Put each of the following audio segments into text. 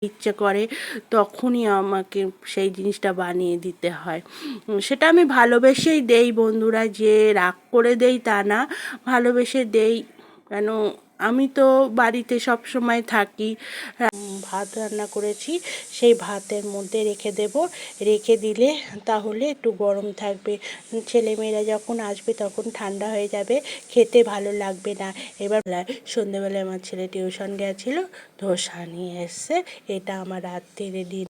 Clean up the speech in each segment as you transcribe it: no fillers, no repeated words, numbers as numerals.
ইচ্ছে করে তখনই আমাকে সেই জিনিসটা বানিয়ে দিতে হয়। সেটা আমি ভালোবেসেই দেই বন্ধুরা, যে রাগ করে দেই তা না, ভালোবেসে দেই। কেন আমি তো বাড়িতে সব সময় থাকি। ভাত রান্না করেছি, সেই ভাতের মধ্যে রেখে দেব, রেখে দিলে তাহলে একটু গরম থাকবে। ছেলেমেয়েরা যখন আসবে তখন ঠান্ডা হয়ে যাবে, খেতে ভালো লাগবে না। এবার সন্ধেবেলায় আমার ছেলে টিউশন গেছিলো, ধোসা নিয়ে এসছে। এটা আমার রাত্রিরে ডিনার।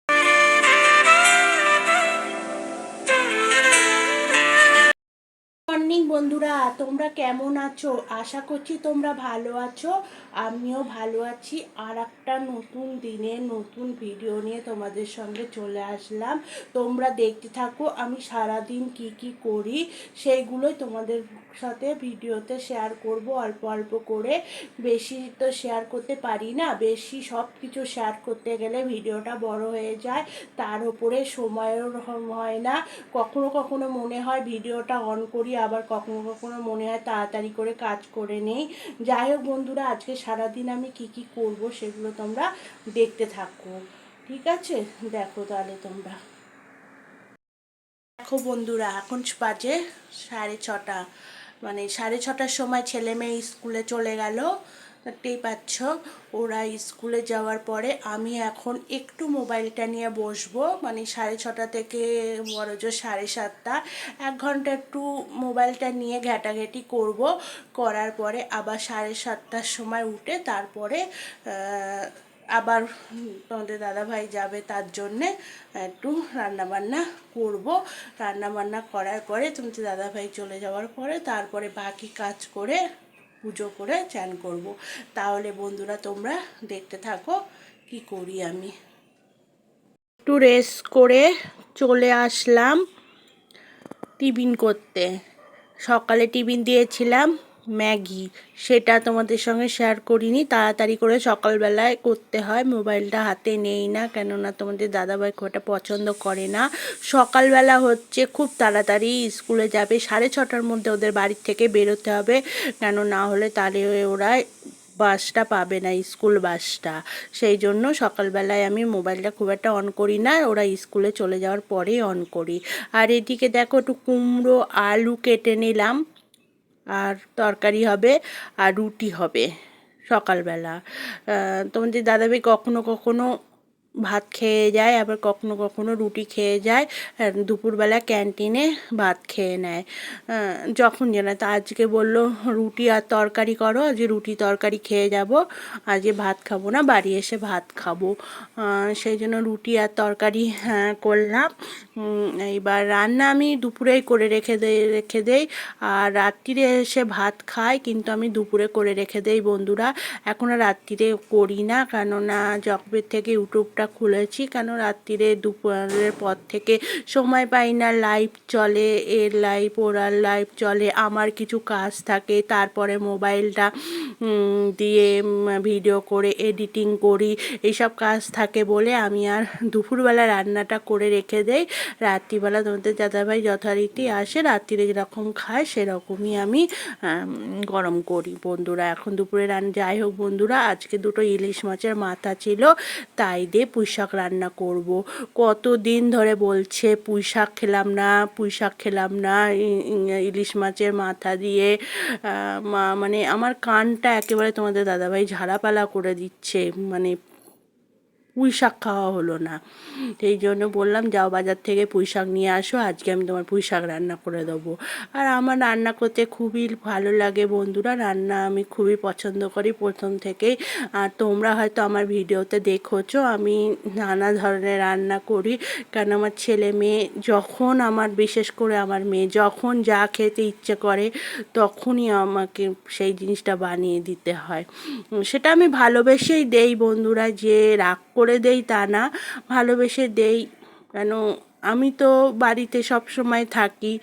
মর্নিং বন্ধুরা, তোমরা কেমন আছো? আশা করছি তোমরা ভালো আছো। আমিও ভালো আছি। আর একটা নতুন দিনে নতুন ভিডিও নিয়ে তোমাদের সঙ্গে চলে আসলাম। তোমরা দেখতে থাকো আমি সারাদিন কি কি করি, সেইগুলোই তোমাদের সাথে ভিডিওতে শেয়ার করব অল্প অল্প করে। বেশি তো শেয়ার করতে পারি না, বেশি সব কিছু শেয়ার করতে গেলে ভিডিওটা বড় হয়ে যায়, তার উপরে সময়ও হয় না। কখনো কখনো মনে হয় ভিডিওটা অন করি, আবার কখনো কখনো মনে হয় তাড়াতাড়ি করে কাজ করে নেই। যাই হোক বন্ধুরা, আজকে সারাদিন আমি কি কি করব সেগুলো তোমরা দেখতে থাকো, ঠিক আছে? দেখো তাহলে তোমরা। দেখো বন্ধুরা, এখন বাজে 6:30, মানে 6:30টার সময় ছেলে মেয়ে স্কুলে চলে গেল। দেখতেই পাচ্ছ, ওরা স্কুলে যাওয়ার পরে আমি এখন একটু মোবাইলটা নিয়ে বসবো। মানে 6:30 থেকে বড় জোর 7:30, 1 ঘন্টা একটু মোবাইলটা নিয়ে ঘাটাঘাটি করব। করার পরে আবার 7:30টার সময় উঠে তারপরে আবার তোমাদের দাদাভাই যাবে, তার জন্যে একটু রান্নাবান্না করব। রান্নাবান্না করার পরে তোমাদের দাদাভাই চলে যাওয়ার পরে তারপরে বাকি কাজ করে পুজো করে চান করব। তাহলে বন্ধুরা তোমরা দেখতে থাকো কি করি আমি। একটু রেস্ট করে চলে আসলাম টিফিন করতে। সকালে টিফিন দিয়েছিলাম ম্যাগি, সেটা তোমাদের সঙ্গে শেয়ার করিনি। তাড়াতাড়ি করে সকালবেলায় করতে হয়, মোবাইলটা হাতে নেই না, কেননা তোমাদের দাদাভাই খুব একটা পছন্দ করে না। সকালবেলা হচ্ছে খুব তাড়াতাড়ি স্কুলে যাবে, 6:30টার মধ্যে ওদের বাড়ির থেকে বেরোতে হবে, কেন না হলে তাহলে ওরা বাসটা পাবে না, স্কুল বাসটা। সেই জন্য সকালবেলায় আমি মোবাইলটা খুব একটা অন করি না, ওরা স্কুলে চলে যাওয়ার পরেই অন করি। আর এদিকে দেখো, একটু কুমড়ো আলু কেটে নিলাম, আর তরকারি হবে আর রুটি হবে সকালবেলা। তোমাদের দাদাভাই কখনো কখনো ভাত খেয়ে যায়, আবার কখনো কখনো রুটি খেয়ে যায়। দুপুরবেলা ক্যান্টিনে ভাত খেয়ে নেয়, যখন যেন। তা আজকে বললো রুটি আর তরকারি করো, আজকে রুটি তরকারি খেয়ে যাব, আজকে ভাত খাবো না, বাড়ি এসে ভাত খাবো। সেই জন্য রুটি আর তরকারি করলাম। এইবার রান্না আমি দুপুরেই করে রেখে দেই, আর রাত্রিরে এসে ভাত খাই, কিন্তু আমি দুপুরে করে রেখে দেই বন্ধুরা। এখন আর রাত্রিরে করি না, কেননা যবের থেকে ইউটিউবটা খুলেছি, কেন রাত্রিরে দুপুরের পর থেকে সময় পাই না। লাইভ চলে, এর লাইভ ওরার লাইভ চলে, আমার কিছু কাজ থাকে, তারপরে মোবাইলটা দিয়ে ভিডিও করে এডিটিং করি, এইসব কাজ থাকে বলে আমি আর দুপুরবেলা রান্নাটা করে রেখে দেই। রাত্রিবেলা তোমাদের দাদাভাই যথারীতি আসে, রাত্রিরে যেরকম খায় সেরকমই আমি গরম করি বন্ধুরা। এখন দুপুরে যাই হোক বন্ধুরা, আজকে দুটো ইলিশ মাছের মাথা ছিল, তাই দিয়ে পুঁই শাক রান্না করব। কতদিন ধরে বলছে পুঁই শাক খেলাম না, পুঁই শাক খেলাম না, ইলিশ মাছের মাথা দিয়ে মানে আমার কানটা একেবারে তোমাদের দাদাভাই ঝাড়াপালা করে দিচ্ছে, মানে পুঁই শাক খাওয়া হলো না। সেই জন্য বললাম যাও বাজার থেকে পুঁই শাক নিয়ে আসো, আজকে আমি তোমার পুঁই শাক রান্না করে দেবো। আর আমার রান্না করতে খুবই ভালো লাগে বন্ধুরা, রান্না আমি খুবই পছন্দ করি প্রথম থেকেই। আর তোমরা হয়তো আমার ভিডিওতে দেখেছো আমি নানা ধরনের রান্না করি, কারণ আমার ছেলে মেয়ে যখন, আমার বিশেষ করে আমার মেয়ে যখন যা খেতে ইচ্ছে করে তখনই আমাকে সেই জিনিসটা বানিয়ে দিতে হয়। সেটা আমি ভালোবেসেই দেই বন্ধুরা, যে রাগ করে দেই তা না, ভালোবেসে দেই। কেন আমি তো বাড়িতে সব সময় থাকি,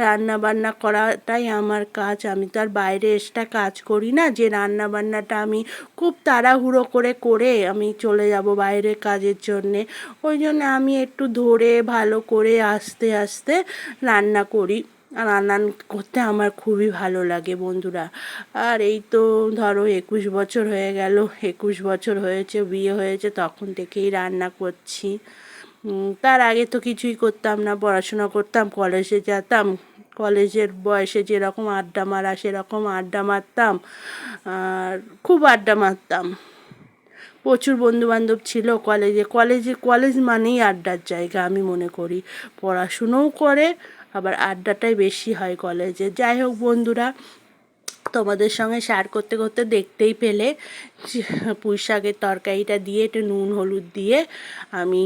রান্না বান্না করাটাই আমার কাজ। আমি তো আর বাইরে এক্সট্রা কাজ করি না, যে রান্না বান্নাটা আমি খুব তাড়াহুড়ো করে আমি চলে যাব বাইরে কাজের জন্যে। ওই জন্য আমি একটু ধরে ভালো করে আস্তে আস্তে রান্না করি। আর রান্না করতে আমার খুবই ভালো লাগে বন্ধুরা। আর এই তো ধরো 21 বছর হয়ে গেল, 21 বছর হয়েছে বিয়ে হয়েছে, তখন থেকেই রান্না করছি। তার আগে তো কিছুই করতাম না, পড়াশোনা করতাম, কলেজে যেতাম, কলেজের বয়সে যেরকম আড্ডা মারা সেরকম আড্ডা মারতাম, আর খুব আড্ডা মারতাম। প্রচুর বন্ধুবান্ধব ছিল কলেজ মানেই আড্ডার জায়গা আমি মনে করি। পড়াশুনোও করে, আবার আড্ডাটাই বেশি হয় কলেজে। যাই হোক বন্ধুরা, তোমাদের সঙ্গে শেয়ার করতে করতে দেখতেই পেলে পুঁই শাকের তরকারিটা দিয়ে একটু নুন হলুদ দিয়ে আমি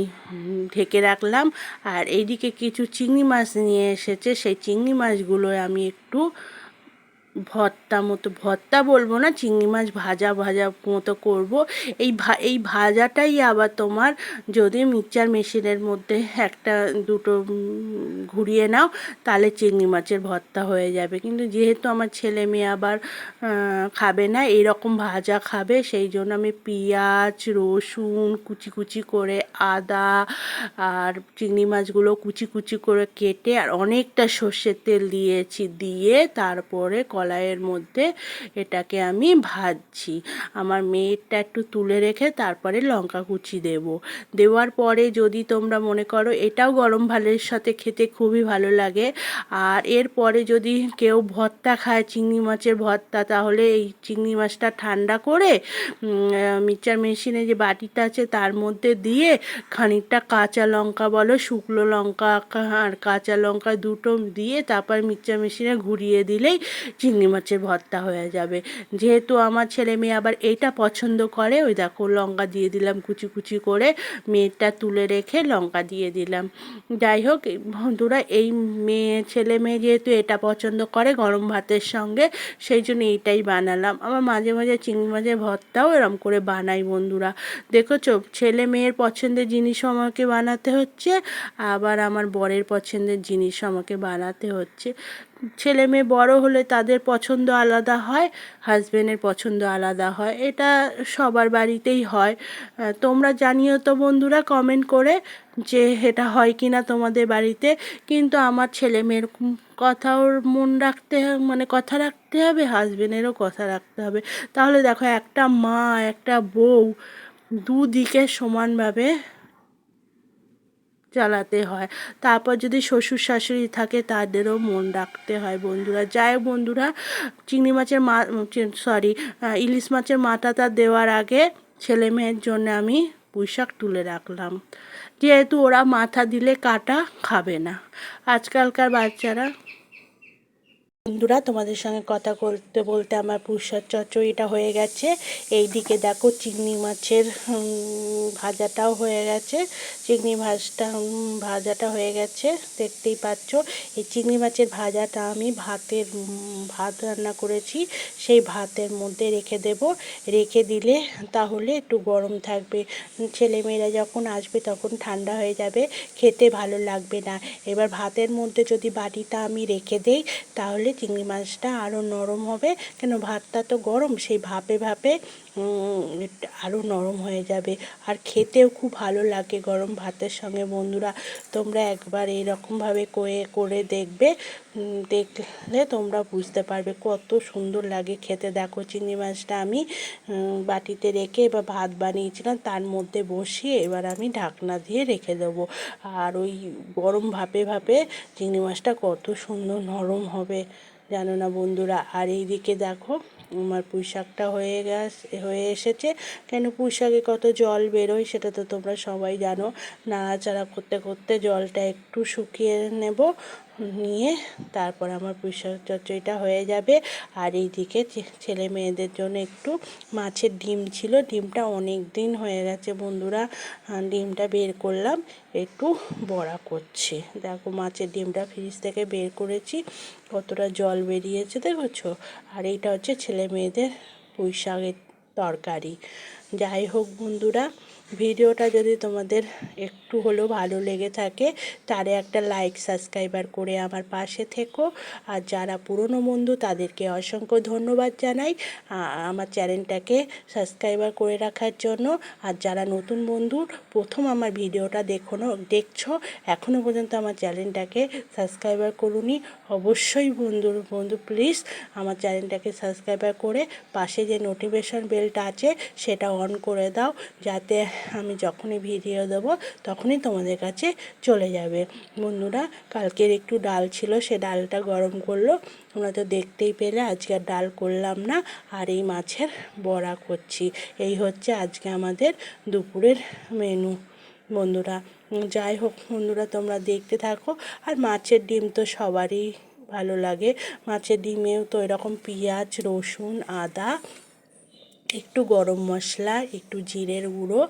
ঢেকে রাখলাম। আর এইদিকে কিছু চিংড়ি মাছ নিয়ে এসেছে, সেই চিংড়ি মাছগুলো আমি একটু ভর্তা বলবো না, চিংড়ি মাছ ভাজা ভাজা মতো করব। এই ভাজাটাই আবার তোমার যদি মিক্সচার মেশিনের মধ্যে একটা দুটো ঘুরিয়ে নাও, তাহলে চিংড়ি মাছের ভর্তা হয়ে যাবে। কিন্তু যেহেতু আমার ছেলে মেয়ে আবার খাবে না এরকম ভাজা, খাবে, সেই জন্য আমি পেঁয়াজ রসুন কুচি কুচি করে, আদা আর চিংড়ি মাছগুলো কুচি কুচি করে কেটে আর অনেকটা সর্ষের তেল দিয়েছি, দিয়ে তারপরে কড়াইয়ের মধ্যে এটাকে আমি ভাজছি। আমার মেয়েরটা একটু তুলে রেখে তারপরে লঙ্কা কুচি দেওয়ার পরে যদি তোমরা মনে করো, এটাও গরম ভাতের সাথে খেতে খুবই ভালো লাগে। আর এরপরে যদি কেউ ভর্তা খায়, চিংড়ি মাছের ভর্তা, তাহলে এই চিংড়ি মাছটা ঠান্ডা করে মিক্সচার মেশিনে যে বাটিটা আছে তার মধ্যে দিয়ে খানিকটা কাঁচা লঙ্কা বলো, শুকনো লঙ্কা আর কাঁচা লঙ্কা দুটো দিয়ে তারপর মিক্সচার মেশিনে ঘুরিয়ে দিলেই চিংড়ি মাছের ভর্তা হয়ে যাবে। যেহেতু আমার ছেলে মেয়ে আবার এইটা পছন্দ করে, ওই দেখো লঙ্কা দিয়ে দিলাম কুচি কুচি করে, মেয়েটা তুলে রেখে লঙ্কা দিয়ে দিলাম। যাই হোক বন্ধুরা, এই ছেলে মেয়ে যেহেতু এটা পছন্দ করে গরম ভাতের সঙ্গে, সেই জন্য এইটাই বানালাম। আমার মাঝে মাঝে চিংড়ি মাছের ভর্তাও এরম করে বানাই বন্ধুরা। দেখেছো, ছেলে মেয়ের পছন্দের জিনিসও আমাকে বানাতে হচ্ছে, আবার আমার বরের পছন্দের জিনিসও আমাকে বানাতে হচ্ছে। ছেলে মেয়ে বড় হলে তাদের পছন্দ আলাদা হয়, হাজবেন্ডের পছন্দ আলাদা হয়, এটা সবার বাড়িতেই হয়। তোমরা জানিও তো বন্ধুরা কমেন্ট করে যে এটা হয় কি না তোমাদের বাড়িতে। কিন্তু আমার ছেলে মেয়ের কথাও মন রাখতে মানে কথা রাখতে হবে, হাজবেন্ডেরও কথা রাখতে হবে। তাহলে দেখো, একটা মা একটা বউ দুদিকে সমানভাবে চালাতে হয়। তারপর যদি শ্বশুর শাশুড়ি থাকে তাদেরও মন রাখতে হয় বন্ধুরা। যাই হোক বন্ধুরা, চিংড়ি মাছের ইলিশ মাছের মাথাটা দেওয়ার আগে ছেলে মেয়ের জন্য আমি পুঁই শাক তুলে রাখলাম, যেহেতু ওরা মাথা দিলে কাটা খাবে না। আজকালকার বাচ্চারা বন্ধুরা, তোমাদের সঙ্গে কথা বলতে বলতে আমার পুঁই শাক চচ্চড়িটা হয়ে গেছে। এই দিকে দেখো চিংড়ি মাছের ভাজাটাও হয়ে গেছে। চিংড়ি ভাজাটা হয়ে গেছে, দেখতেই পাচ্ছ। এই চিংড়ি মাছের ভাজাটা আমি ভাত রান্না করেছি, সেই ভাতের মধ্যে রেখে দেব। রেখে দিলে তাহলে একটু গরম থাকবে, ছেলেমেয়েরা যখন আসবে তখন ঠান্ডা হয়ে যাবে, খেতে ভালো লাগবে না। এবার ভাতের মধ্যে যদি বাটিটা আমি রেখে দেই, তাহলে চিংড়ি মাছটা আরও নরম হবে, কেন ভাতটা তো গরম, সেই ভাপে ভাপে আরও নরম হয়ে যাবে। আর খেতেও খুব ভালো লাগে গরম ভাতের সঙ্গে বন্ধুরা। তোমরা একবার এইরকমভাবে করে দেখবে, দেখলে তোমরা বুঝতে পারবে কত সুন্দর লাগে খেতে। দেখো চিংড়ি মাছটা আমি বাটিতে রেখে এবার ভাত বানিয়েছিলাম তার মধ্যে বসিয়ে এবার আমি ঢাকনা দিয়ে রেখে দেবো। আর ওই গরম ভাপে ভাপে চিংড়ি মাছটা কত সুন্দর নরম হবে জানো না বন্ধুরা। আর এইদিকে দেখো আমার পুঁই শাকটা হয়ে এসেছে। কেন পুঁই শাকে কত জল বেরোয় সেটা তো তোমরা সবাই জানো। নাড়াচাড়া করতে করতে জলটা একটু শুকিয়ে নেব, নিয়ে তারপর আমার পুঁই শাক চচ্চড়িটা হয়ে যাবে। আর এইদিকে ছেলে মেয়েদের জন্য একটু মাছের ডিম ছিল, ডিমটা অনেক দিন হয়ে গেছে বন্ধুরা, ডিমটা বের করলাম, একটু বড়া করছি। দেখো মাছের ডিমটা ফ্রিজ থেকে বের করেছি, কতটা জল বেরিয়েছে দেখেছো। আর এইটা হচ্ছে ছেলে মেয়েদের পুঁই শাকের তরকারি। যাই হোক বন্ধুরা, ভিডিওটা যদি তোমাদের একটু হলেও ভালো লেগে থাকে তারে একটা লাইক সাবস্ক্রাইবার করে আমার পাশে থেকো। আর যারা পুরনো বন্ধু তাদেরকে অসংখ্য ধন্যবাদ জানাই আমার চ্যানেলটাকে সাবস্ক্রাইবার করে রাখার জন্য। আর যারা নতুন বন্ধু প্রথম আমার ভিডিওটা দেখছো এখনও পর্যন্ত আমার চ্যানেলটাকে সাবস্ক্রাইবার করুনি, অবশ্যই বন্ধু প্লিজ আমার চ্যানেলটাকে সাবস্ক্রাইবার করে পাশে যে নোটিফিকেশন বেলটা আছে সেটা অন করে দাও, যাতে আমি যখনই ভিডিও দেবো তখনই তোমাদের কাছে চলে যাবে। বন্ধুরা, কালকের একটু ডাল ছিল, সে ডালটা গরম করলো, তোমরা তো দেখতেই পেলে। আজকে আর ডাল করলাম না, আর এই মাছের বড়া করছি। এই হচ্ছে আজকে আমাদের দুপুরের মেনু। বন্ধুরা, যাই হোক বন্ধুরা, তোমরা দেখতে থাকো। আর মাছের ডিম তো সবারই ভালো লাগে। মাছের ডিমেও তো এরকম পেঁয়াজ, রসুন, আদা, একটু গরম মশলা, একটু জিরের গুঁড়ো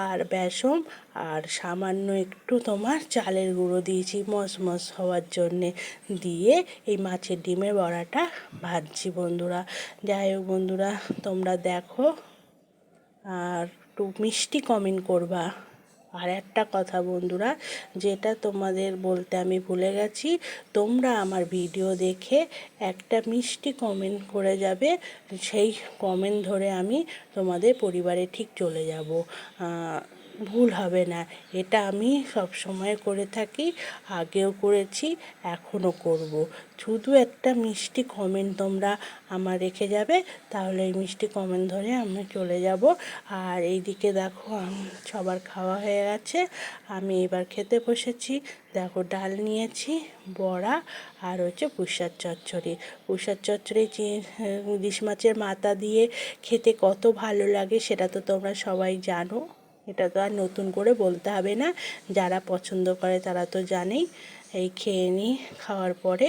আর বেসন আর সামান্য একটু তোমার চালের গুঁড়ো দিয়েছি মচমচ হওয়ার জন্যে, দিয়ে এই মাছের ডিমের বড়াটা ভাজছি বন্ধুরা। যাই হোক বন্ধুরা, তোমরা দেখো আর একটু মিষ্টি কমেন্ট করবা। আর একটা কথা বন্ধুরা, যেটা তোমাদের বলতে আমি ভুলে গেছি, তোমরা আমার ভিডিও দেখে একটা মিষ্টি কমেন্ট করে যাবে, সেই কমেন্ট ধরে আমি তোমাদের পরিবারে ঠিক চলে যাব। ভুল হবে না, এটা আমি সব সময় করে থাকি, আগেও করেছি, এখনও করব। শুধু একটা মিষ্টি কমেন্ট তোমরা আমার রেখে যাবে, তাহলে এই মিষ্টি কমেন্ট ধরে আমি চলে যাব। আর এইদিকে দেখো সবার খাওয়া হয়ে গেছে, আমি এবার খেতে বসেছি। দেখো ডাল নিয়েছি, বড়া আর হচ্ছে পুঁইশাক চচ্চড়ি। পুঁইশাক চচ্চড়ি ইলিশ মাছের মাথা দিয়ে খেতে কত ভালো লাগে সেটা তো তোমরা সবাই জানো, এটা তো আর নতুন করে বলতে হবে না, যারা পছন্দ করে তারা তো জানেই। এই খেয়ে নিই, খাওয়ার পরে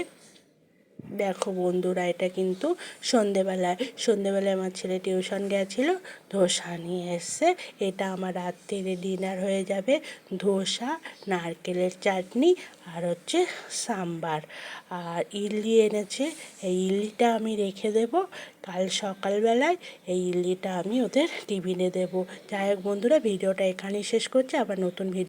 দেখো বন্ধুরা, এটা কিন্তু সন্ধেবেলায় আমার ছেলে টিউশন গেছিলো, ধোসা নিয়ে এসছে। এটা আমার রাত্রিরে ডিনার হয়ে যাবে। ধোসা, নারকেলের চাটনি আর হচ্ছে সাম্বার। আর ইডলি এনেছে, এই ইডলিটা আমি রেখে দেব কাল সকালবেলায়, এই ইডলিটা আমি ওদের টিফিনে দেবো। যাই হোক বন্ধুরা, ভিডিওটা এখানেই শেষ করছি, আবার নতুন ভিডিও